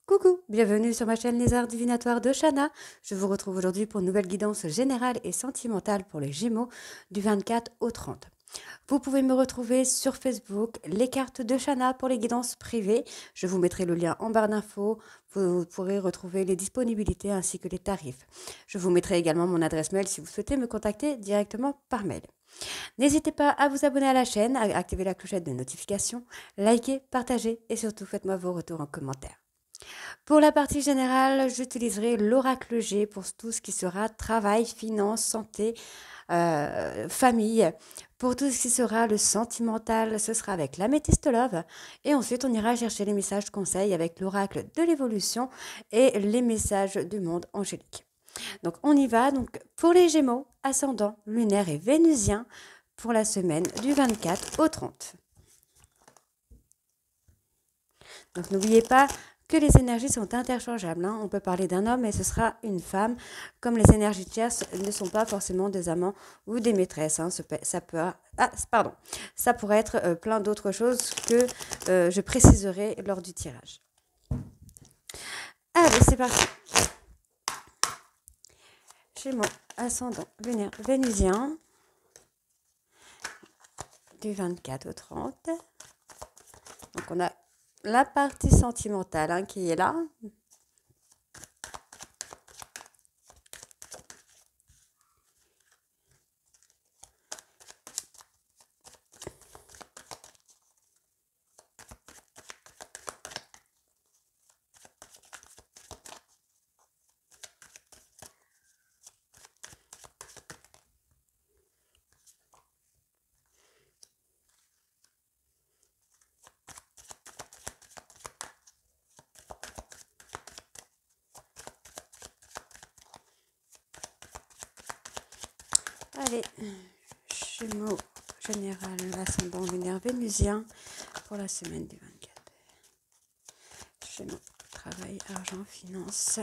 Coucou, bienvenue sur ma chaîne Les Arts Divinatoires de Shana. Je vous retrouve aujourd'hui pour une nouvelle guidance générale et sentimentale pour les Gémeaux du 24 au 30. Vous pouvez me retrouver sur Facebook, les cartes de Shana pour les guidances privées. Je vous mettrai le lien en barre d'infos. Vous pourrez retrouver les disponibilités ainsi que les tarifs. Je vous mettrai également mon adresse mail si vous souhaitez me contacter directement par mail. N'hésitez pas à vous abonner à la chaîne, à activer la clochette de notification, liker, partager et surtout faites-moi vos retours en commentaire. Pour la partie générale, j'utiliserai l'oracle G pour tout ce qui sera travail, finance, santé, famille. Pour tout ce qui sera le sentimental, ce sera avec l'améthyste love. Et ensuite, on ira chercher les messages conseils avec l'oracle de l'évolution et les messages du monde angélique. Donc, on y va. Donc, pour les Gémeaux, ascendant, lunaire et vénusien, pour la semaine du 24 au 30. Donc, n'oubliez pas que les énergies sont interchangeables. On peut parler d'un homme et ce sera une femme, comme les énergies tierces ne sont pas forcément des amants ou des maîtresses. Ça pourrait être plein d'autres choses que je préciserai lors du tirage. Allez, c'est parti. Gémeaux, ascendant, lunaire, vénusien, du 24 au 30. Donc on a la partie sentimentale qui est là. Allez, Gémeaux général, ascendant lunaire vénusien pour la semaine du 24. Gémeaux, travail, argent, finance.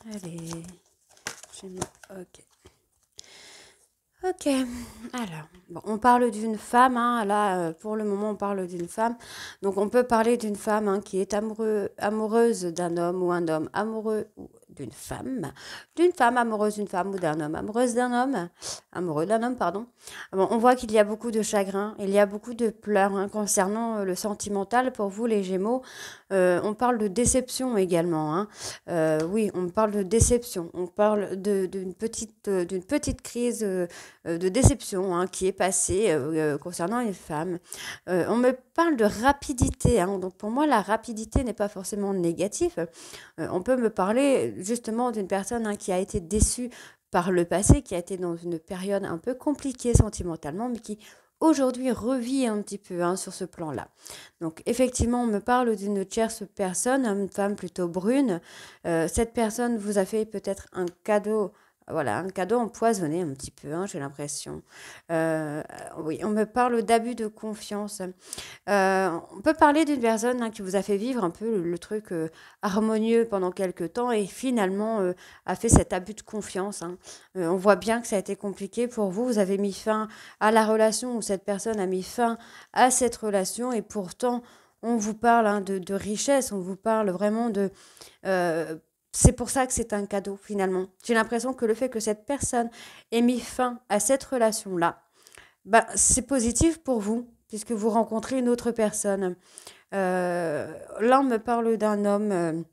Allez, Gémeaux, ok. Ok, alors, bon, on parle d'une femme, là, pour le moment, on parle d'une femme. Donc, on peut parler d'une femme qui est amoureuse d'un homme ou un homme amoureux d'une femme amoureuse d'une femme ou d'un homme amoureux d'un homme, pardon. Bon, on voit qu'il y a beaucoup de chagrin, il y a beaucoup de pleurs concernant le sentimental pour vous, les Gémeaux. On parle de déception également. Oui, on parle de déception. On parle d'une petite crise de déception qui est passée concernant une femme. On me parle de rapidité. Donc pour moi, la rapidité n'est pas forcément négative. On peut me parler justement d'une personne qui a été déçue par le passé, qui a été dans une période un peu compliquée sentimentalement, mais qui aujourd'hui revit un petit peu sur ce plan-là. Donc effectivement, on me parle d'une tierce personne, une femme plutôt brune. Cette personne vous a fait peut-être un cadeau. Voilà, un cadeau empoisonné un petit peu, j'ai l'impression. Oui, on me parle d'abus de confiance. On peut parler d'une personne qui vous a fait vivre un peu le truc harmonieux pendant quelques temps et finalement a fait cet abus de confiance. On voit bien que ça a été compliqué pour vous. Vous avez mis fin à la relation ou cette personne a mis fin à cette relation et pourtant on vous parle de richesse, on vous parle vraiment de... c'est pour ça que c'est un cadeau finalement. J'ai l'impression que le fait que cette personne ait mis fin à cette relation-là, c'est positif pour vous puisque vous rencontrez une autre personne. Là, on me parle d'un homme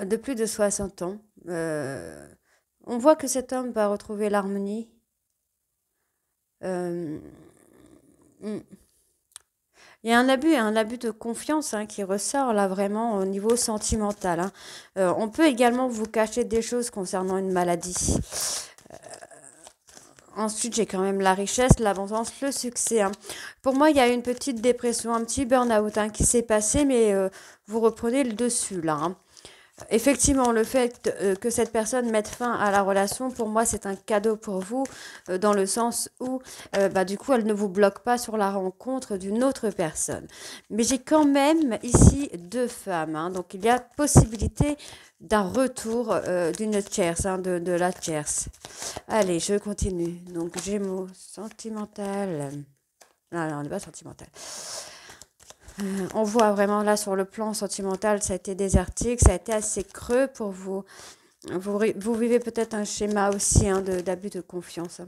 de plus de 60 ans. On voit que cet homme va retrouver l'harmonie. Euh, Il y a un abus de confiance qui ressort là vraiment au niveau sentimental. On peut également vous cacher des choses concernant une maladie. Ensuite, j'ai quand même la richesse, l'abondance, le succès. Pour moi, il y a une petite dépression, un petit burn-out qui s'est passé, mais vous reprenez le dessus là. Effectivement, le fait que cette personne mette fin à la relation, pour moi, c'est un cadeau pour vous, dans le sens où, bah, du coup, elle ne vous bloque pas sur la rencontre d'une autre personne. Mais j'ai quand même ici deux femmes, hein, donc il y a possibilité d'un retour d'une tierce, hein, de la tierce. Allez, je continue. Donc, Gémeaux, sentimental. Non, non, on n'est pas sentimental. On voit vraiment là sur le plan sentimental, ça a été désertique, ça a été assez creux pour vous. Vous vivez peut-être un schéma aussi, hein, d'abus de confiance.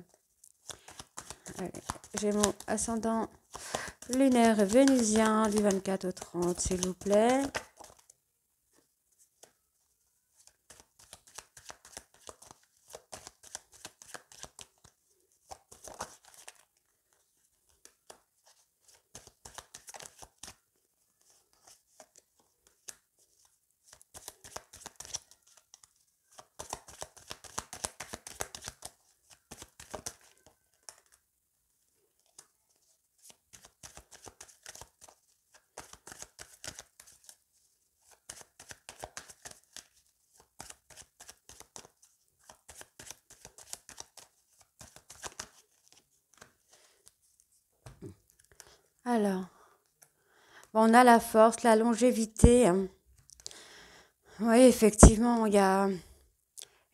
Allez, Gémeaux, ascendant lunaire vénusien du 24 au 30, s'il vous plaît. Alors, bon, on a la force, la longévité. Oui, effectivement, il y a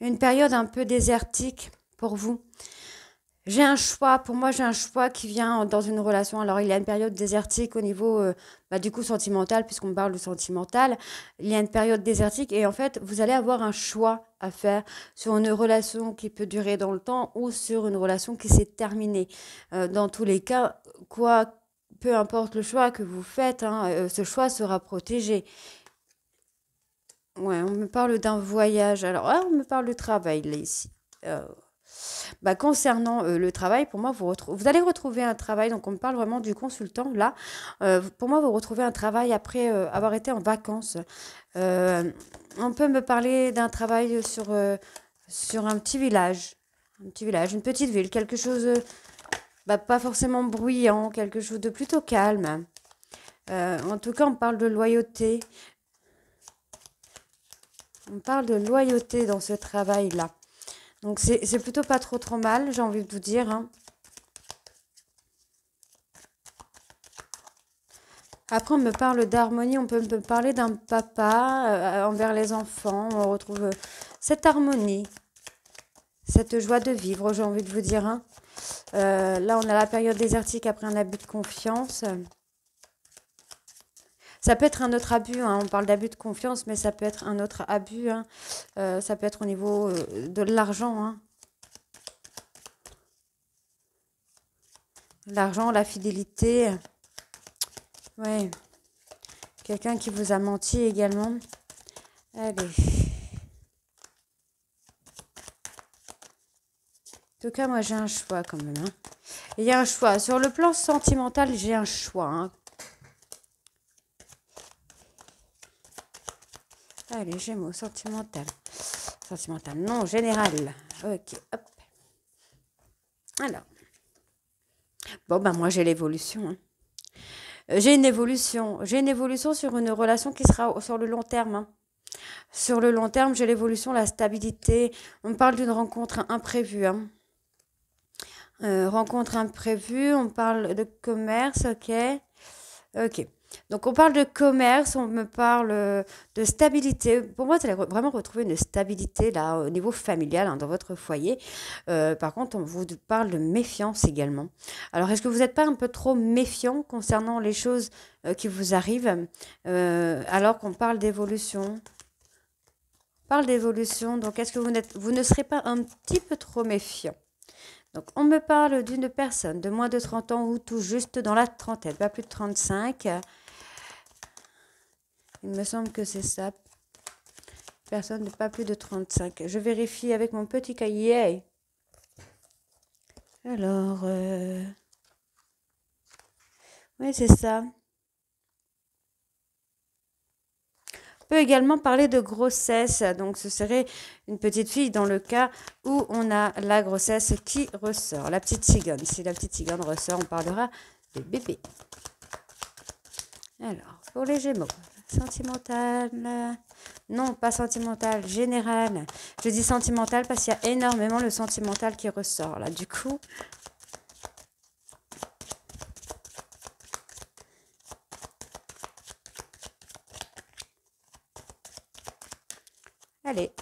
une période un peu désertique pour vous. J'ai un choix, pour moi j'ai un choix qui vient dans une relation. Alors il y a une période désertique au niveau bah, du coup sentimental, puisqu'on parle de sentimental. Il y a une période désertique et en fait vous allez avoir un choix à faire sur une relation qui peut durer dans le temps ou sur une relation qui s'est terminée. Dans tous les cas, quoi, peu importe le choix que vous faites, hein, ce choix sera protégé. Ouais, on me parle d'un voyage. Alors, ah, on me parle de travail là ici. Euh, Bah, concernant le travail, pour moi, vous allez retrouver un travail. Donc, on me parle vraiment du consultant là. Pour moi, vous retrouvez un travail après avoir été en vacances. Euh, on peut me parler d'un travail sur un petit village, une petite ville, quelque chose, bah, pas forcément bruyant, quelque chose de plutôt calme. En tout cas, on parle de loyauté. On parle de loyauté dans ce travail-là. Donc, c'est plutôt pas trop mal, j'ai envie de vous dire, hein. Après, on me parle d'harmonie, on peut me parler d'un papa envers les enfants. On retrouve cette harmonie, cette joie de vivre, j'ai envie de vous dire, hein. Là, on a la période désertique après un abus de confiance. Ça peut être un autre abus, hein. On parle d'abus de confiance, mais ça peut être un autre abus, hein. Ça peut être au niveau de l'argent, hein. L'argent, la fidélité. Ouais. Quelqu'un qui vous a menti également. Allez. En tout cas, moi, j'ai un choix quand même, hein. Il y a un choix. Sur le plan sentimental, j'ai un choix, hein. Allez, Gémeaux, sentimental. Sentimental, non, général. Ok, hop. Alors. Bon, ben moi, j'ai l'évolution, hein. J'ai une évolution. J'ai une évolution sur une relation qui sera sur le long terme, hein. Sur le long terme, j'ai l'évolution, la stabilité. On parle d'une rencontre imprévue, hein. Rencontre imprévue, on parle de commerce, ok. Ok. Donc on parle de commerce, on me parle de stabilité. Pour moi, vous allez vraiment retrouver une stabilité là au niveau familial, hein, dans votre foyer. Par contre, on vous parle de méfiance également. Alors, est-ce que vous n'êtes pas un peu trop méfiant concernant les choses qui vous arrivent alors qu'on parle d'évolution? On parle d'évolution, donc est-ce que vous ne serez pas un petit peu trop méfiant? Donc, on me parle d'une personne de moins de 30 ans ou tout juste dans la trentaine, pas plus de 35. Il me semble que c'est ça. Personne de pas plus de 35. Je vérifie avec mon petit cahier. Alors, oui, c'est ça. On peut également parler de grossesse. Donc, ce serait une petite fille dans le cas où on a la grossesse qui ressort. La petite cigogne. Si la petite cigogne ressort, on parlera de bébé. Alors, pour les Gémeaux. Sentimental. Non, pas sentimental, général. Je dis sentimental parce qu'il y a énormément le sentimental qui ressort là. Du coup, allez,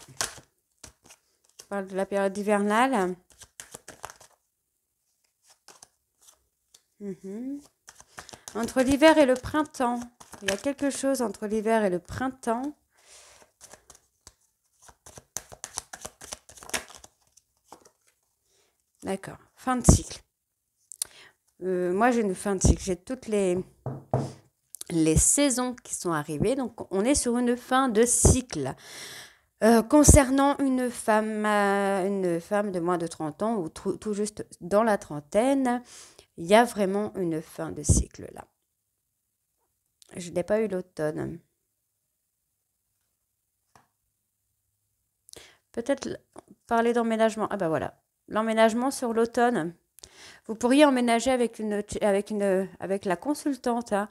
on parle de la période hivernale. Entre l'hiver et le printemps. Il y a quelque chose entre l'hiver et le printemps. D'accord. Fin de cycle. Moi, j'ai une fin de cycle. J'ai toutes les saisons qui sont arrivées. Donc, on est sur une fin de cycle. Concernant une femme de moins de 30 ans ou tout juste dans la trentaine, il y a vraiment une fin de cycle là. Je n'ai pas eu l'automne. Peut-être parler d'emménagement. Ah bah voilà, l'emménagement sur l'automne. Vous pourriez emménager avec la consultante hein,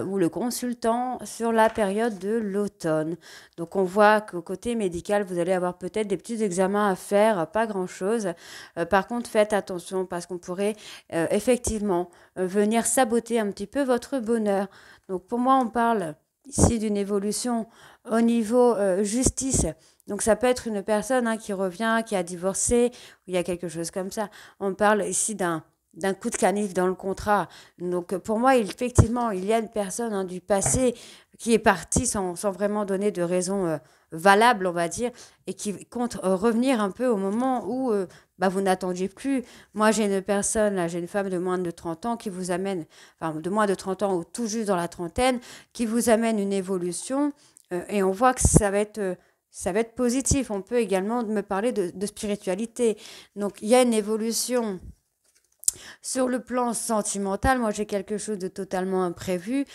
ou le consultant sur la période de l'automne. Donc on voit qu'au côté médical, vous allez avoir peut-être des petits examens à faire, pas grand-chose. Par contre, faites attention parce qu'on pourrait effectivement venir saboter un petit peu votre bonheur. Donc pour moi, on parle ici d'une évolution au niveau justice. Donc ça peut être une personne hein, qui revient, qui a divorcé, ou il y a quelque chose comme ça. On parle ici d'un coup de canif dans le contrat. Donc pour moi, effectivement, il y a une personne hein, du passé qui est partie sans vraiment donner de raison valable, on va dire, et qui compte revenir un peu au moment où bah, vous n'attendiez plus. Moi, j'ai une personne, là, j'ai une femme de moins de 30 ans qui vous amène, enfin de moins de 30 ans ou tout juste dans la trentaine, qui vous amène une évolution et on voit que ça va être positif. On peut également me parler de spiritualité. Donc, il y a une évolution sur le plan sentimental. Moi, j'ai quelque chose de totalement imprévu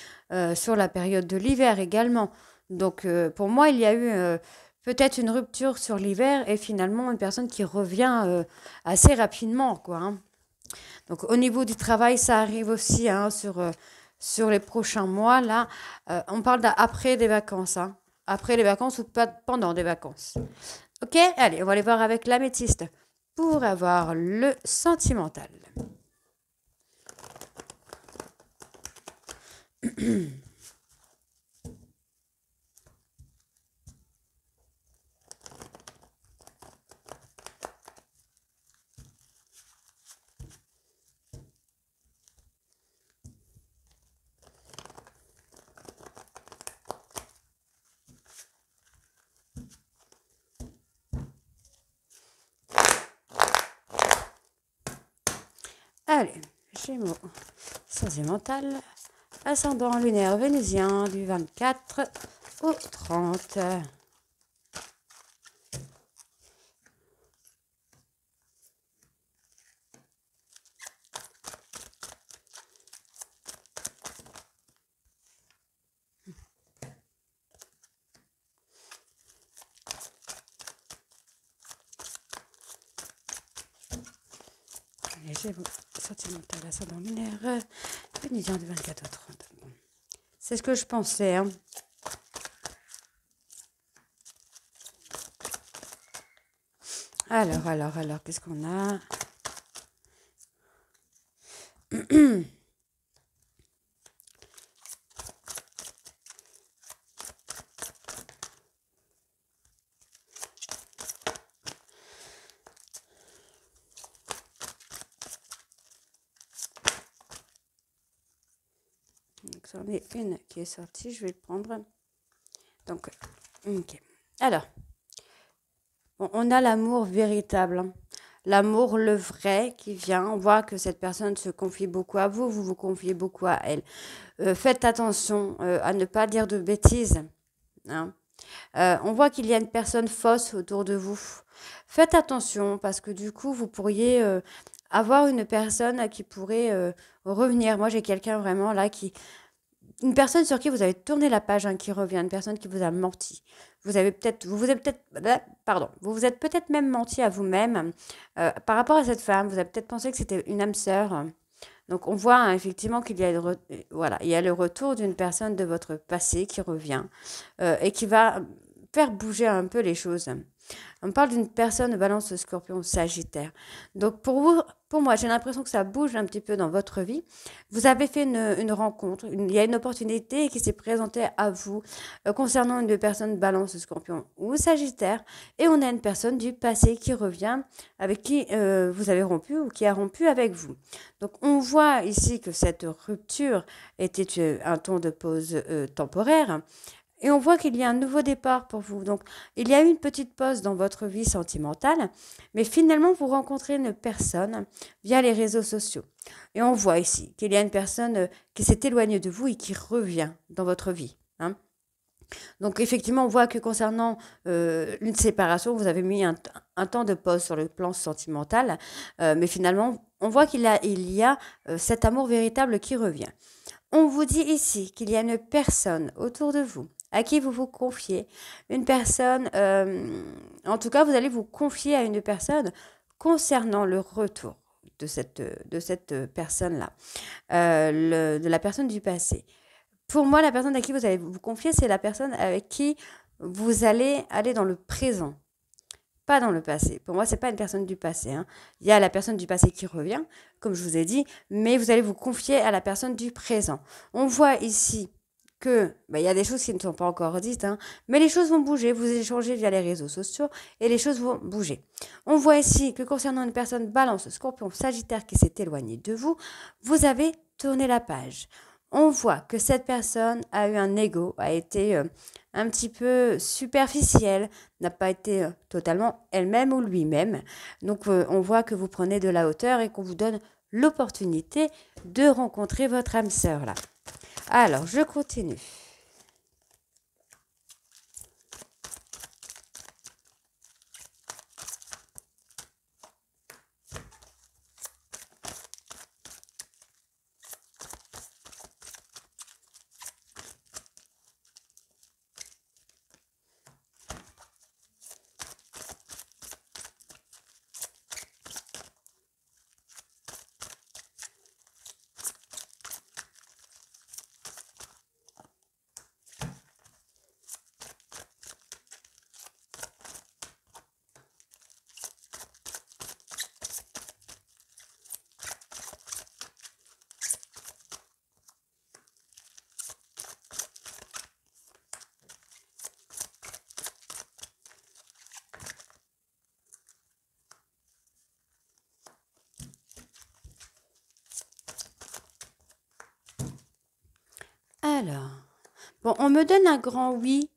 sur la période de l'hiver également. Donc, pour moi, il y a eu peut-être une rupture sur l'hiver et finalement une personne qui revient assez rapidement, quoi. Hein. Donc, au niveau du travail, ça arrive aussi hein, sur les prochains mois. Là, on parle d'après des vacances. Hein. Après les vacances ou pas pendant des vacances. Ok, allez, on va aller voir avec l'améthyste pour avoir le sentimental. Allez, Gémeaux, sentimental, ascendant lunaire vénusien du 24 au 30. Les Gémeaux, sentimental, ascendant lunaire vénusien du 24 au 30. Bon. C'est ce que je pensais. Hein. Alors, qu'est-ce qu'on a Donc, c'en est une qui est sortie, je vais le prendre. Donc, ok. Alors, bon, on a l'amour véritable. Hein. L'amour, le vrai qui vient. On voit que cette personne se confie beaucoup à vous, vous vous confiez beaucoup à elle. Faites attention à ne pas dire de bêtises. Hein. On voit qu'il y a une personne fausse autour de vous. Faites attention parce que du coup, vous pourriez avoir une personne qui pourrait revenir. Moi, j'ai quelqu'un vraiment là qui... Une personne sur qui vous avez tourné la page, hein, qui revient, une personne qui vous a menti. Vous vous êtes peut-être même menti à vous-même par rapport à cette femme. Vous avez peut-être pensé que c'était une âme sœur. Donc on voit hein, effectivement qu'il y a voilà, il y a le retour d'une personne de votre passé qui revient et qui va faire bouger un peu les choses. On parle d'une personne Balance, Scorpion, Sagittaire. Donc pour vous, pour moi, j'ai l'impression que ça bouge un petit peu dans votre vie. Vous avez fait une rencontre, il y a une opportunité qui s'est présentée à vous concernant une personne Balance, Scorpion ou Sagittaire, et on a une personne du passé qui revient, avec qui vous avez rompu ou qui a rompu avec vous. Donc on voit ici que cette rupture était un temps de pause temporaire. Et on voit qu'il y a un nouveau départ pour vous. Donc, il y a eu une petite pause dans votre vie sentimentale, mais finalement, vous rencontrez une personne via les réseaux sociaux. Et on voit ici qu'il y a une personne qui s'est éloignée de vous et qui revient dans votre vie. Hein. Donc, effectivement, on voit que concernant une séparation, vous avez mis un temps de pause sur le plan sentimental, mais finalement, on voit il y a cet amour véritable qui revient. On vous dit ici qu'il y a une personne autour de vous à qui vous vous confiez, une personne, en tout cas, vous allez vous confier à une personne concernant le retour de cette personne-là, de la personne du passé. Pour moi, la personne à qui vous allez vous confier, c'est la personne avec qui vous allez aller dans le présent, pas dans le passé. Pour moi, c'est pas une personne du passé. Hein. Il y a la personne du passé qui revient, comme je vous ai dit, mais vous allez vous confier à la personne du présent. On voit ici que il y a des choses qui ne sont pas encore dites, hein, mais les choses vont bouger. Vous échangez via les réseaux sociaux et les choses vont bouger. On voit ici que concernant une personne Balance, Scorpion, Sagittaire qui s'est éloignée de vous, vous avez tourné la page. On voit que cette personne a eu un ego, a été un petit peu superficielle, n'a pas été totalement elle-même ou lui-même. Donc on voit que vous prenez de la hauteur et qu'on vous donne l'opportunité de rencontrer votre âme sœur là. Alors, je continue. Alors, bon, on me donne un grand oui.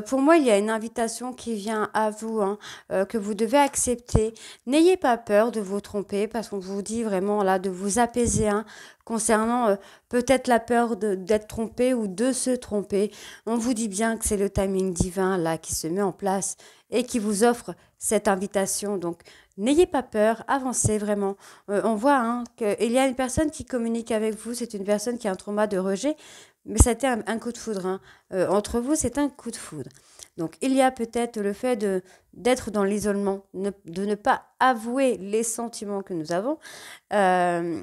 Pour moi, il y a une invitation qui vient à vous, hein, que vous devez accepter. N'ayez pas peur de vous tromper, parce qu'on vous dit vraiment là de vous apaiser, hein, concernant peut-être la peur d'être trompé ou de se tromper. On vous dit bien que c'est le timing divin là qui se met en place et qui vous offre cette invitation. Donc, n'ayez pas peur, avancez vraiment. On voit hein, qu'il y a une personne qui communique avec vous, c'est une personne qui a un trauma de rejet, mais ça a été un coup de foudre. Hein. Entre vous, c'est un coup de foudre. Donc, il y a peut-être le fait d'être dans l'isolement, de ne pas avouer les sentiments que nous avons. Euh,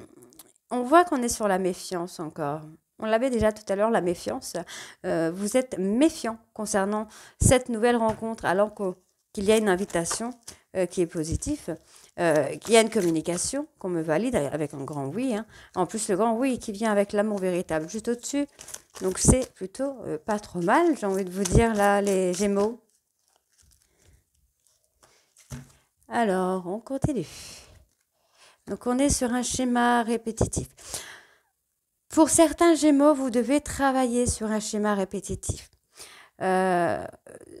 on voit qu'on est sur la méfiance encore. On l'avait déjà tout à l'heure, la méfiance. Vous êtes méfiant concernant cette nouvelle rencontre, alors qu'il y a une invitation qui est positive, qu'il y a une communication qu'on me valide avec un grand oui. Hein. En plus, le grand oui qui vient avec l'amour véritable juste au-dessus. Donc, c'est plutôt pas trop mal, j'ai envie de vous dire, là, les Gémeaux. Alors, on continue. Donc, on est sur un schéma répétitif. Pour certains Gémeaux, vous devez travailler sur un schéma répétitif.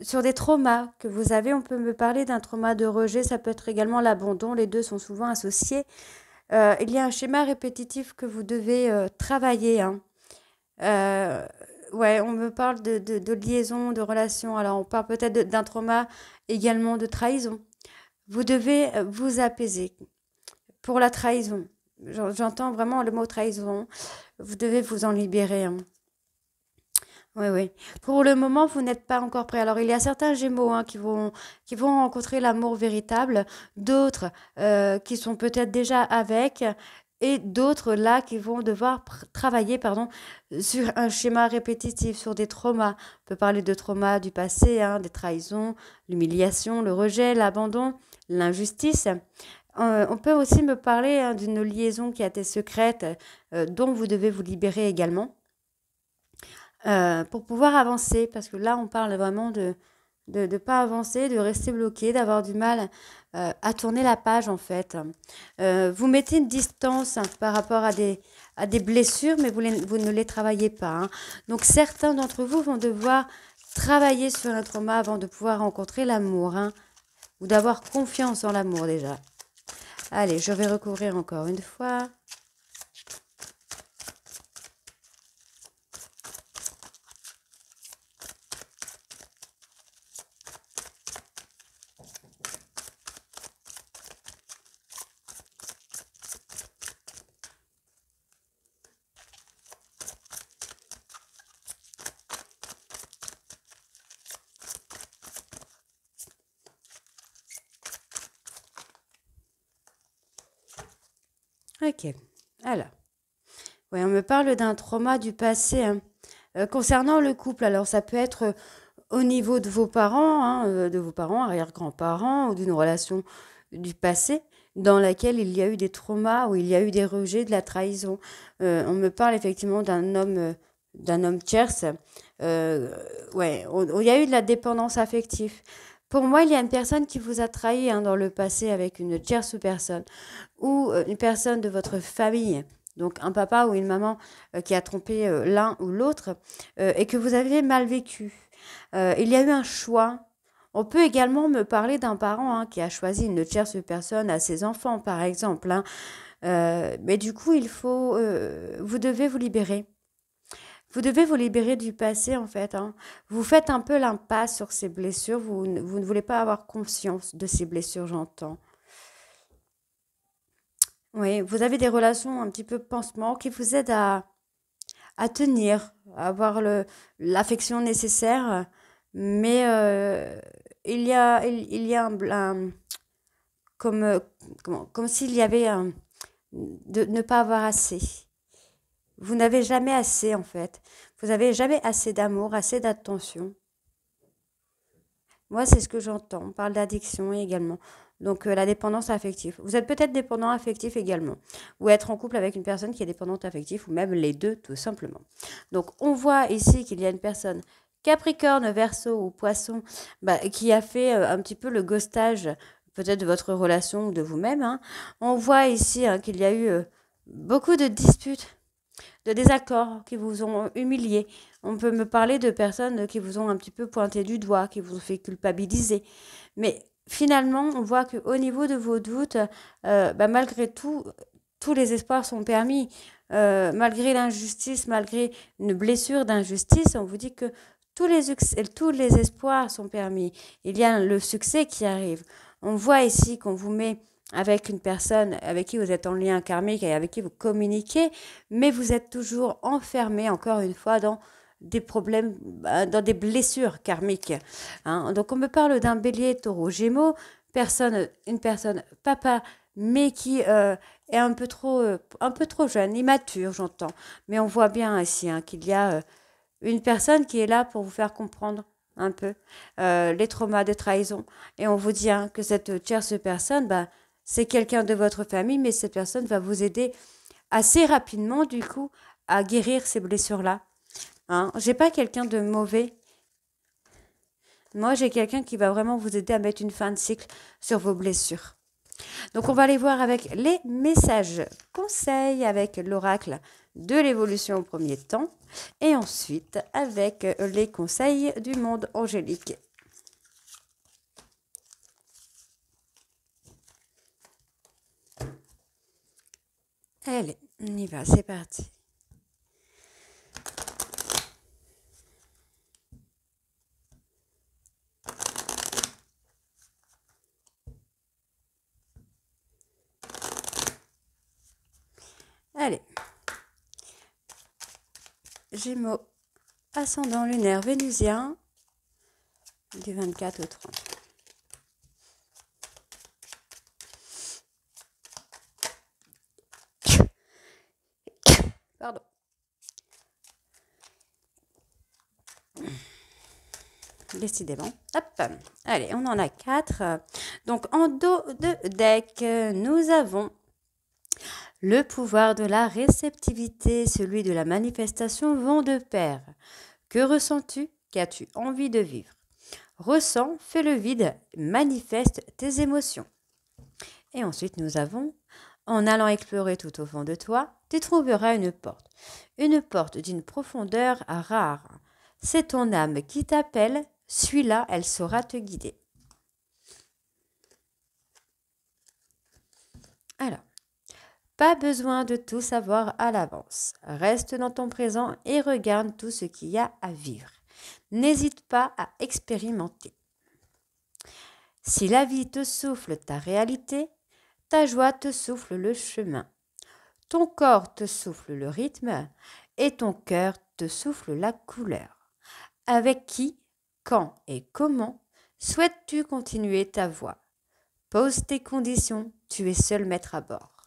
Sur des traumas que vous avez, on peut me parler d'un trauma de rejet, ça peut être également l'abandon, les deux sont souvent associés. Il y a un schéma répétitif que vous devez travailler. Hein. Ouais, on me parle de liaison, de relation, alors on parle peut-être d'un trauma également de trahison. Vous devez vous apaiser pour la trahison. J'entends vraiment le mot trahison. Vous devez vous en libérer. Hein. Oui, oui. Pour le moment, vous n'êtes pas encore prêt. Alors, il y a certains Gémeaux hein, qui vont rencontrer l'amour véritable, d'autres qui sont peut-être déjà avec. et d'autres là qui vont devoir travailler pardon, sur un schéma répétitif, sur des traumas. On peut parler de traumas du passé, hein, des trahisons, l'humiliation, le rejet, l'abandon, l'injustice. On peut aussi me parler hein, d'une liaison qui a été secrète, dont vous devez vous libérer également, pour pouvoir avancer, parce que là, on parle vraiment de ne pas avancer, de rester bloqué, d'avoir du mal à tourner la page en fait. Vous mettez une distance hein, par rapport à des blessures, mais vous ne les travaillez pas. Hein. Donc certains d'entre vous vont devoir travailler sur un trauma avant de pouvoir rencontrer l'amour, hein, ou d'avoir confiance en l'amour déjà. Allez, je vais recouvrir encore une fois. Ok, alors. Oui, on me parle d'un trauma du passé hein. Concernant le couple. Alors, ça peut être au niveau de vos parents, arrière-grands-parents, ou d'une relation du passé dans laquelle il y a eu des traumas, où il y a eu des rejets, de la trahison. On me parle effectivement d'un homme tierce. Euh, ouais, il y a eu de la dépendance affective. Pour moi, il y a une personne qui vous a trahi hein, dans le passé avec une tierce personne ou une personne de votre famille, donc un papa ou une maman qui a trompé l'un ou l'autre et que vous avez mal vécu. Il y a eu un choix. On peut également me parler d'un parent hein, qui a choisi une tierce personne à ses enfants, par exemple. Hein. Mais du coup, vous devez vous libérer. Vous devez vous libérer du passé, en fait. Hein. Vous faites un peu l'impasse sur ces blessures. Vous ne voulez pas avoir conscience de ces blessures, j'entends. Oui, vous avez des relations un petit peu pansement qui vous aident à tenir, à avoir l'affection nécessaire, mais il y a comme, comme s'il y avait de ne pas avoir assez. Vous n'avez jamais assez en fait. Vous n'avez jamais assez d'amour, assez d'attention. Moi, c'est ce que j'entends. On parle d'addiction également. Donc, la dépendance affective. Vous êtes peut-être dépendant affectif également. Ou être en couple avec une personne qui est dépendante affective, ou même les deux, tout simplement. Donc, on voit ici qu'il y a une personne Capricorne, Verseau ou Poisson bah, qui a fait un petit peu le ghostage, peut-être de votre relation ou de vous-même. Hein. On voit ici hein, qu'il y a eu beaucoup de disputes de désaccords qui vous ont humilié. On peut me parler de personnes qui vous ont un petit peu pointé du doigt, qui vous ont fait culpabiliser. Mais finalement, on voit qu'au niveau de vos doutes, bah, malgré tout, tous les espoirs sont permis. Malgré l'injustice, malgré une blessure d'injustice, on vous dit que tous les espoirs sont permis. Il y a le succès qui arrive. On voit ici qu'on vous met avec une personne avec qui vous êtes en lien karmique et avec qui vous communiquez, mais vous êtes toujours enfermé, encore une fois, dans des problèmes, dans des blessures karmiques. Hein. Donc on me parle d'un bélier, taureau, gémeaux, une personne papa, mais qui est un peu trop jeune, immature, j'entends. Mais on voit bien ici hein, qu'il y a une personne qui est là pour vous faire comprendre un peu les traumas de trahison. Et on vous dit hein, que cette tierce personne, bah, c'est quelqu'un de votre famille, mais cette personne va vous aider assez rapidement, du coup, à guérir ces blessures-là. Hein. J'ai pas quelqu'un de mauvais. Moi, j'ai quelqu'un qui va vraiment vous aider à mettre une fin de cycle sur vos blessures. Donc, on va aller voir avec les messages conseils, avec l'oracle de l'évolution au premier temps, et ensuite avec les conseils du monde angélique. Allez, on y va, c'est parti. Allez. Gémeaux, ascendant lunaire vénusien, du 24 au 30. Pardon. Décidément. Hop. Allez, on en a 4. Donc, en dos de deck, nous avons le pouvoir de la réceptivité, celui de la manifestation vont de pair. Que ressens-tu? Qu'as-tu envie de vivre? Ressens, fais le vide, manifeste tes émotions. Et ensuite, nous avons, en allant explorer tout au fond de toi, tu trouveras une porte d'une profondeur rare. C'est ton âme qui t'appelle, suis-la, elle saura te guider. Alors, pas besoin de tout savoir à l'avance. Reste dans ton présent et regarde tout ce qu'il y a à vivre. N'hésite pas à expérimenter. Si la vie te souffle ta réalité, ta joie te souffle le chemin. Ton corps te souffle le rythme et ton cœur te souffle la couleur. Avec qui, quand et comment souhaites-tu continuer ta voie? Pose tes conditions, tu es seul maître à bord.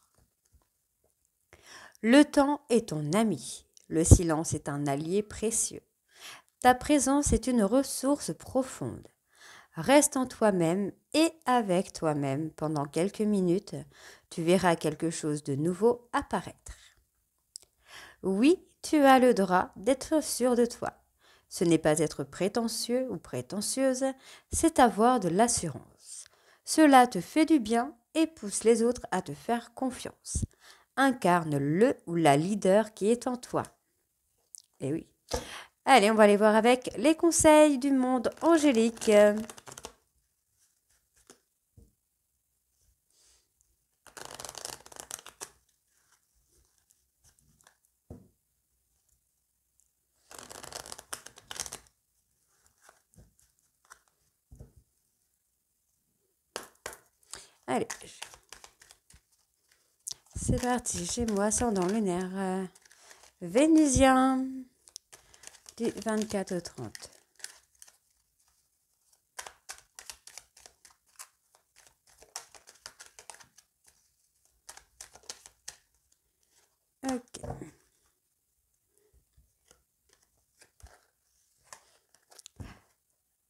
Le temps est ton ami, le silence est un allié précieux. Ta présence est une ressource profonde. Reste en toi-même et avec toi-même pendant quelques minutes, tu verras quelque chose de nouveau apparaître. Oui, tu as le droit d'être sûr de toi. Ce n'est pas être prétentieux ou prétentieuse, c'est avoir de l'assurance. Cela te fait du bien et pousse les autres à te faire confiance. Incarne le ou la leader qui est en toi. Eh oui. Allez, on va aller voir avec les conseils du monde angélique. Allez, c'est parti. Gémeaux, ascendant lunaire, vénusien, du 24 au 30. Ok.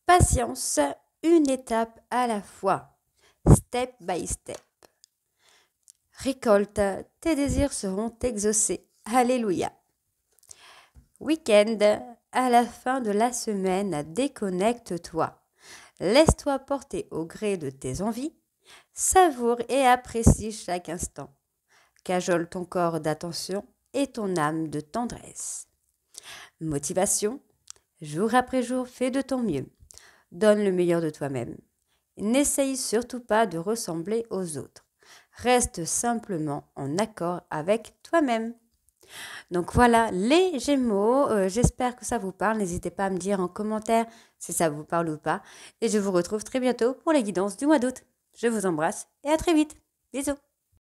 Patience, une étape à la fois, step by step. Récolte, tes désirs seront exaucés. Alléluia. Week-end, à la fin de la semaine, déconnecte-toi. Laisse-toi porter au gré de tes envies. Savoure et apprécie chaque instant. Cajole ton corps d'attention et ton âme de tendresse. Motivation, jour après jour, fais de ton mieux. Donne le meilleur de toi-même. N'essaye surtout pas de ressembler aux autres. Reste simplement en accord avec toi-même. Donc voilà les Gémeaux, j'espère que ça vous parle. N'hésitez pas à me dire en commentaire si ça vous parle ou pas. Et je vous retrouve très bientôt pour les guidances du mois d'août. Je vous embrasse et à très vite. Bisous.